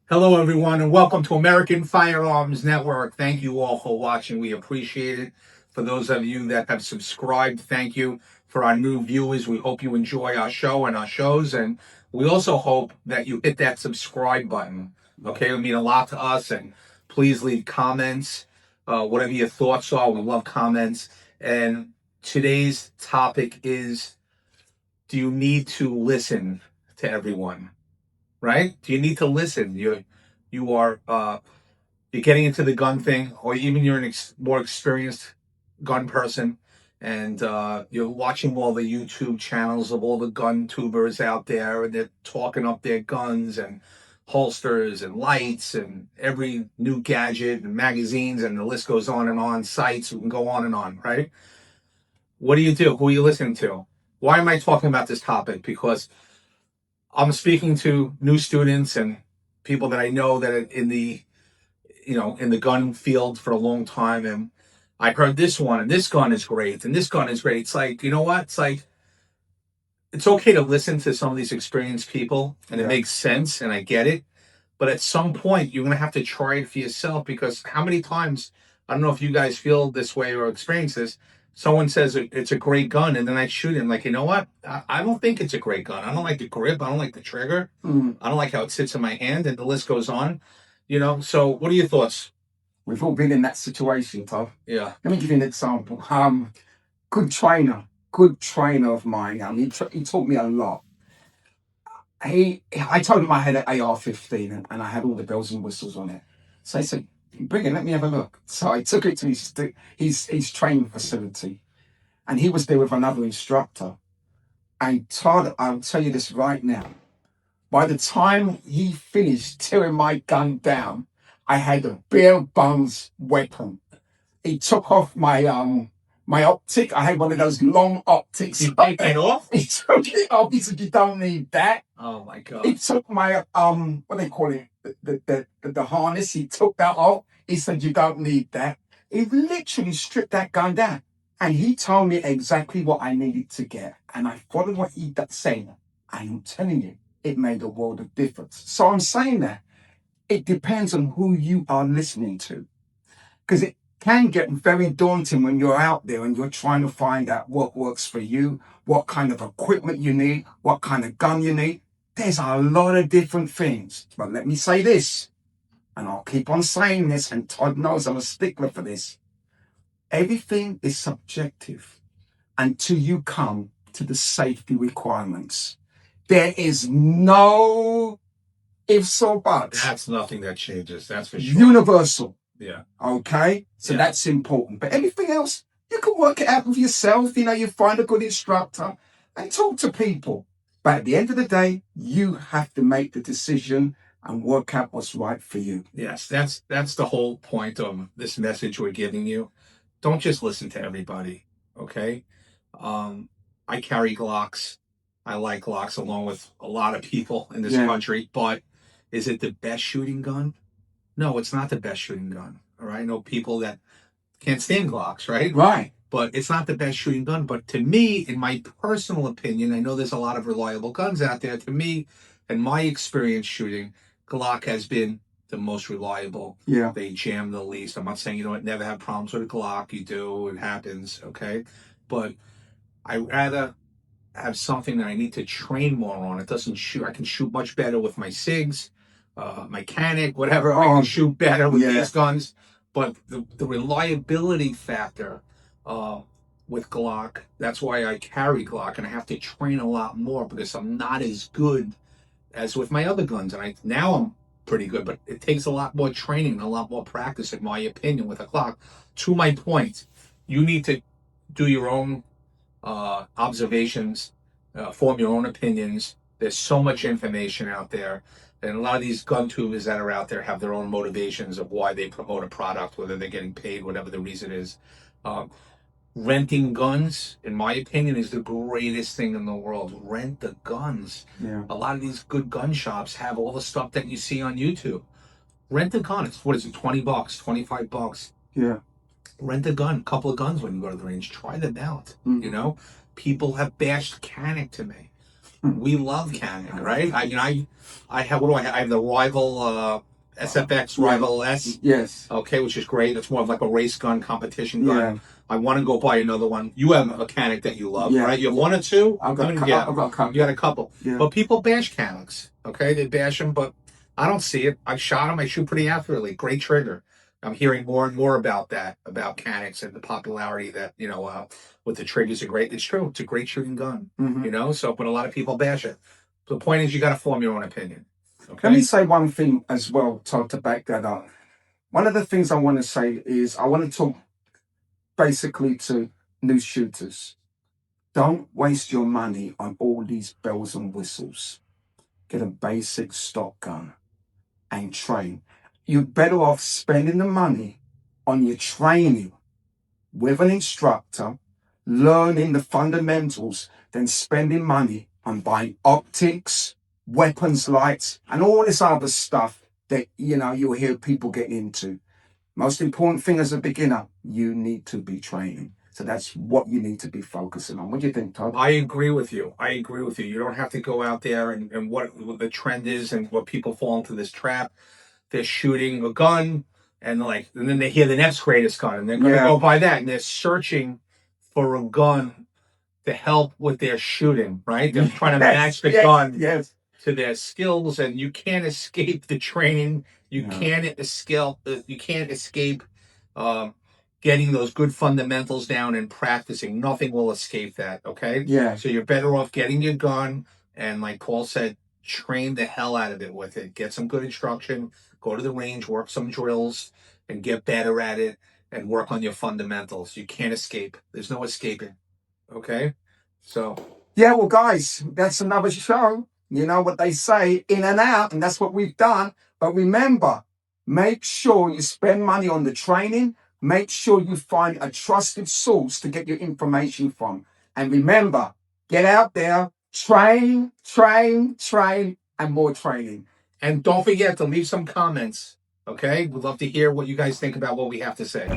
Hello, everyone, and welcome to American Firearms Network. Thank you all for watching. We appreciate it. For those of you that have subscribed, thank you. For our new viewers, we hope you enjoy our show and our shows. And we also hope that you hit that subscribe button. Okay, it would mean a lot to us. And please leave comments, whatever your thoughts are. We love comments. And today's topic is, do you need to listen to everyone? Right? Do you need to listen? You're getting into the gun thing, or even you're an more experienced gun person, and you're watching all the YouTube channels of all the gun tubers out there, and they're talking up their guns and holsters and lights and every new gadget and magazines, and the list goes on and on. Sites, we can go on and on, right? What do you do? Who are you listening to? Why am I talking about this topic? Because I'm speaking to new students and people that I know that are in the gun field for a long time, and I heard this one, and this gun is great, and this gun is great. It's like, you know what? It's like, it's okay to listen to some of these experienced people, and it makes sense, and I get it. But at some point, you're gonna have to try it for yourself, because how many times, I don't know if you guys feel this way or experience this. Someone says it's a great gun, and then I shoot him. Like, you know what? I don't think it's a great gun. I don't like the grip. I don't like the trigger. I don't like how it sits in my hand, and the list goes on. So what are your thoughts? We've all been in that situation, Todd. Yeah. Let me give you an example. Good trainer of mine. He taught me a lot. I told him I had an AR-15 and I had all the bells and whistles on it. So he said, "Bring it, let me have a look." So I took it to his training facility, and he was there with another instructor. And Todd, I'll tell you this right now. By the time he finished tearing my gun down, I had a bare bones weapon. He took off my optic. I had one of those long optics. You take it off? He took it off. He said, "You don't need that." Oh my god. He took my what they call it, the harness. He took that off. He said, "You don't need that." He literally stripped that gun down, and he told me exactly what I needed to get, and I followed what he said. And I'm telling you, it made a world of difference. So I'm saying that it depends on who you are listening to, because it can get very daunting when you're out there and you're trying to find out what works for you, what kind of equipment you need, what kind of gun you need. There's a lot of different things. But let me say this, and I'll keep on saying this, and Todd knows I'm a stickler for this. Everything is subjective until you come to the safety requirements. There is no ifs or buts. That's nothing that changes. That's for sure. Universal. Yeah. Okay? So that's important. But everything else, you can work it out with yourself. You find a good instructor and talk to people. But at the end of the day, you have to make the decision and work out what's right for you. Yes, that's the whole point of this message we're giving you. Don't just listen to everybody, okay? I carry Glocks. I like Glocks along with a lot of people in this country, but is it the best shooting gun? No, it's not the best shooting gun. All right. I know people that can't stand Glocks, right? Right. But it's not the best shooting gun. But to me, in my personal opinion, I know there's a lot of reliable guns out there. To me, in my experience shooting, Glock has been the most reliable. Yeah. They jam the least. I'm not saying you don't never have problems with a Glock. You do. It happens. Okay. But I rather have something that I need to train more on. It doesn't shoot. I can shoot much better with my SIGs, mechanic, whatever. I can shoot better with these guns. But the reliability factor with Glock, that's why I carry Glock, and I have to train a lot more because I'm not as good as with my other guns. And now I'm pretty good, but it takes a lot more training and a lot more practice, in my opinion, with a Glock. To my point, you need to do your own observations, form your own opinions. There's so much information out there, and a lot of these gun tubers that are out there have their own motivations of why they promote a product, whether they're getting paid, whatever the reason is. Renting guns, in my opinion, is the greatest thing in the world. Rent the guns. Yeah. A lot of these good gun shops have all the stuff that you see on YouTube. Rent a gun. It's, what is it, $20, $25? Yeah. Rent a gun, a couple of guns when you go to the range. Try them out. People have bashed Canic to me. We love Canon, right? I have, what do I have? I have the Rival SFX Rival S. Yes. Okay, which is great. It's more of like a race gun, competition gun. Yeah. I want to go buy another one. You have a mechanic that you love, Yeah. right? You have one or two? I've got, How many do you have? I've got a couple. You got a couple. Yeah. But people bash Canics, okay? They bash them, but I don't see it. I've shot them. I shoot pretty accurately. Great trigger. I'm hearing more and more about that, about Canics and the popularity that, with the triggers are great. It's true. It's a great shooting gun, so, but a lot of people bash it. So the point is you got to form your own opinion. Okay. Let me say one thing as well, Todd, to back that up. One of the things I want to say is I want to talk basically to new shooters. Don't waste your money on all these bells and whistles. Get a basic stock gun and train. You're better off spending the money on your training with an instructor, learning the fundamentals, than spending money on buying optics, weapons lights, and all this other stuff that, you'll hear people get into. Most important thing as a beginner, you need to be training. So that's what you need to be focusing on. What do you think, Todd? I agree with you. You don't have to go out there and what the trend is and what people fall into this trap. They're shooting a gun and then they hear the next greatest gun and they're going to go buy that. And they're searching for a gun to help with their shooting, right? They're trying to match the gun to their skills, and you can't escape the training. You can't escape getting those good fundamentals down and practicing. Nothing will escape that. Okay. Yeah. So you're better off getting your gun and, like Paul said, train the hell out of it with it. Get some good instruction. Go to the range, work some drills, and get better at it. And work on your fundamentals. You can't escape. There's no escaping. Okay? So. Yeah, well, guys, that's another show. You know what they say, in and out, and that's what we've done. But remember, make sure you spend money on the training. Make sure you find a trusted source to get your information from. And remember, get out there, train, and more training. And don't forget to leave some comments. Okay? We'd love to hear what you guys think about what we have to say.